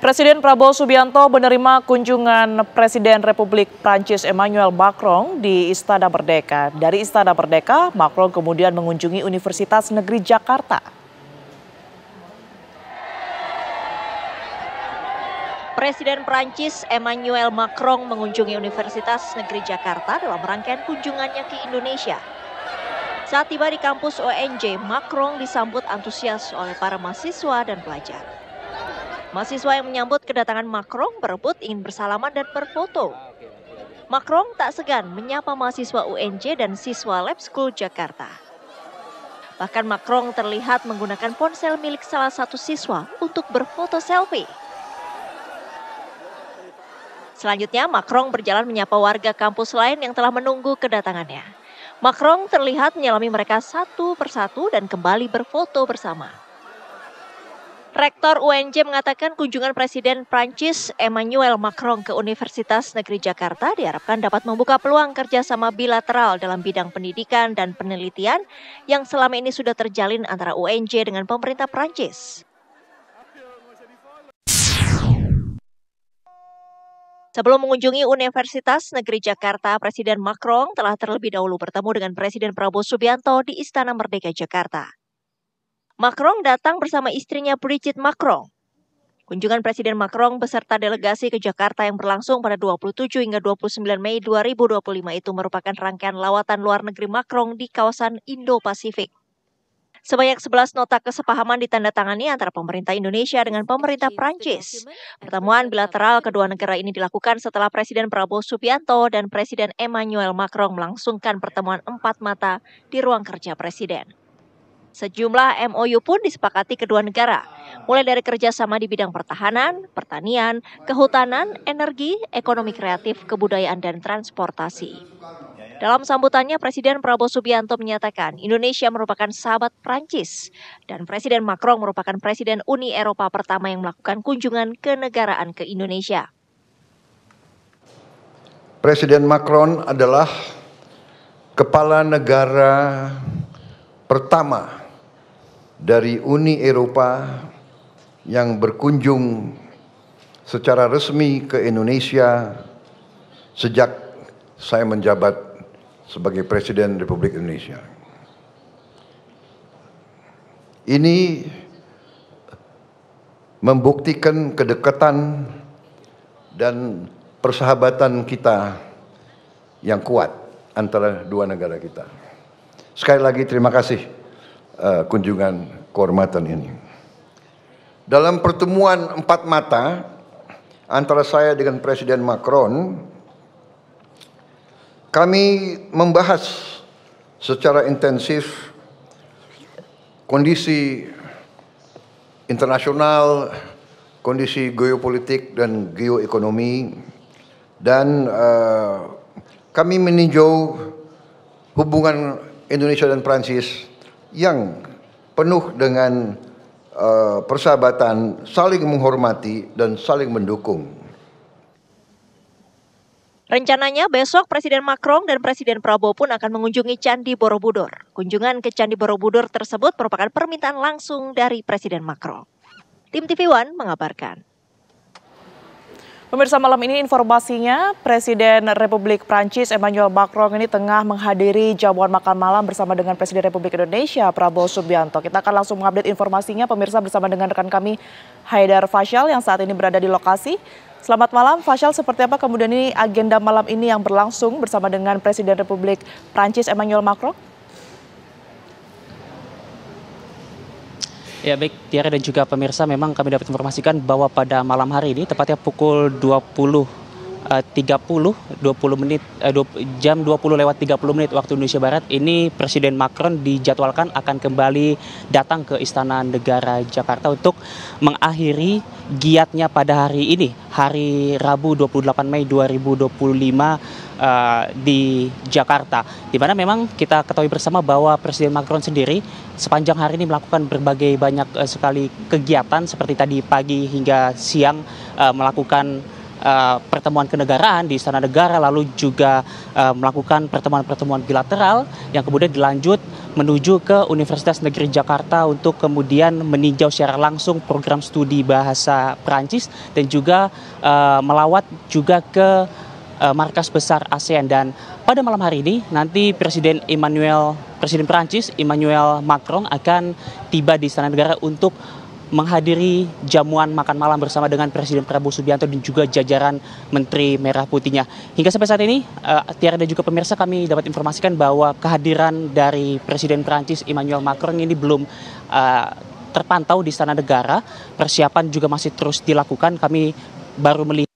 Presiden Prabowo Subianto menerima kunjungan Presiden Republik Prancis Emmanuel Macron di Istana Merdeka. Dari Istana Merdeka, Macron kemudian mengunjungi Universitas Negeri Jakarta. Presiden Prancis Emmanuel Macron mengunjungi Universitas Negeri Jakarta dalam rangkaian kunjungannya ke Indonesia. Saat tiba di kampus UNJ, Macron disambut antusias oleh para mahasiswa dan pelajar. Mahasiswa yang menyambut kedatangan Macron berebut ingin bersalaman dan berfoto. Macron tak segan menyapa mahasiswa UNJ dan siswa Lab School Jakarta. Bahkan Macron terlihat menggunakan ponsel milik salah satu siswa untuk berfoto selfie. Selanjutnya, Macron berjalan menyapa warga kampus lain yang telah menunggu kedatangannya. Macron terlihat menyalami mereka satu persatu dan kembali berfoto bersama. Rektor UNJ mengatakan kunjungan Presiden Prancis Emmanuel Macron ke Universitas Negeri Jakarta diharapkan dapat membuka peluang kerjasama bilateral dalam bidang pendidikan dan penelitian yang selama ini sudah terjalin antara UNJ dengan pemerintah Prancis. Sebelum mengunjungi Universitas Negeri Jakarta, Presiden Macron telah terlebih dahulu bertemu dengan Presiden Prabowo Subianto di Istana Merdeka Jakarta. Macron datang bersama istrinya Brigitte Macron. Kunjungan Presiden Macron beserta delegasi ke Jakarta yang berlangsung pada 27 hingga 29 Mei 2025 itu merupakan rangkaian lawatan luar negeri Macron di kawasan Indo-Pasifik. Sebanyak 11 nota kesepahaman ditandatangani antara pemerintah Indonesia dengan pemerintah Prancis. Pertemuan bilateral kedua negara ini dilakukan setelah Presiden Prabowo Subianto dan Presiden Emmanuel Macron melangsungkan pertemuan 4 mata di ruang kerja Presiden. Sejumlah MOU pun disepakati kedua negara, mulai dari kerjasama di bidang pertahanan, pertanian, kehutanan, energi, ekonomi kreatif, kebudayaan, dan transportasi. Dalam sambutannya, Presiden Prabowo Subianto menyatakan Indonesia merupakan sahabat Prancis dan Presiden Macron merupakan Presiden Uni Eropa pertama yang melakukan kunjungan kenegaraan ke Indonesia. Presiden Macron adalah kepala negara pertama dari Uni Eropa yang berkunjung secara resmi ke Indonesia sejak saya menjabat sebagai Presiden Republik Indonesia. Ini membuktikan kedekatan dan persahabatan kita yang kuat antara dua negara kita. Sekali lagi terima kasih kunjungan kehormatan ini. Dalam pertemuan 4 mata antara saya dengan Presiden Macron, kami membahas secara intensif kondisi internasional, kondisi geopolitik dan geoekonomi, dan kami meninjau hubungan Indonesia dan Prancis yang penuh dengan persahabatan, saling menghormati dan saling mendukung. Rencananya besok Presiden Macron dan Presiden Prabowo pun akan mengunjungi Candi Borobudur. Kunjungan ke Candi Borobudur tersebut merupakan permintaan langsung dari Presiden Macron. Tim TV One mengabarkan. Pemirsa, malam ini informasinya Presiden Republik Prancis Emmanuel Macron ini tengah menghadiri jamuan makan malam bersama dengan Presiden Republik Indonesia Prabowo Subianto. Kita akan langsung mengupdate informasinya pemirsa bersama dengan rekan kami Haidar Fasyal yang saat ini berada di lokasi. Selamat malam Fasyal, seperti apa kemudian ini agenda malam ini yang berlangsung bersama dengan Presiden Republik Prancis Emmanuel Macron? Ya baik, Tiara dan juga pemirsa, memang kami dapat informasikan bahwa pada malam hari ini, tepatnya pukul 20.30 waktu Indonesia Barat, ini Presiden Macron dijadwalkan akan kembali datang ke Istana Negara Jakarta untuk mengakhiri giatnya pada hari ini, hari Rabu 28 Mei 2025 di Jakarta, di mana memang kita ketahui bersama bahwa Presiden Macron sendiri sepanjang hari ini melakukan berbagai banyak sekali kegiatan seperti tadi pagi hingga siang melakukan pertemuan kenegaraan di Istana Negara, lalu juga melakukan pertemuan-pertemuan bilateral yang kemudian dilanjut menuju ke Universitas Negeri Jakarta untuk kemudian meninjau secara langsung program studi bahasa Prancis dan juga melawat juga ke markas besar ASEAN. Dan pada malam hari ini nanti Presiden Prancis Emmanuel Macron akan tiba di Istana Negara untuk menghadiri jamuan makan malam bersama dengan Presiden Prabowo Subianto dan juga jajaran Menteri Merah Putihnya. Hingga sampai saat ini, Tiara dan juga pemirsa, kami dapat informasikan bahwa kehadiran dari Presiden Prancis Emmanuel Macron ini belum terpantau di Istana Negara. Persiapan juga masih terus dilakukan. Kami baru melihat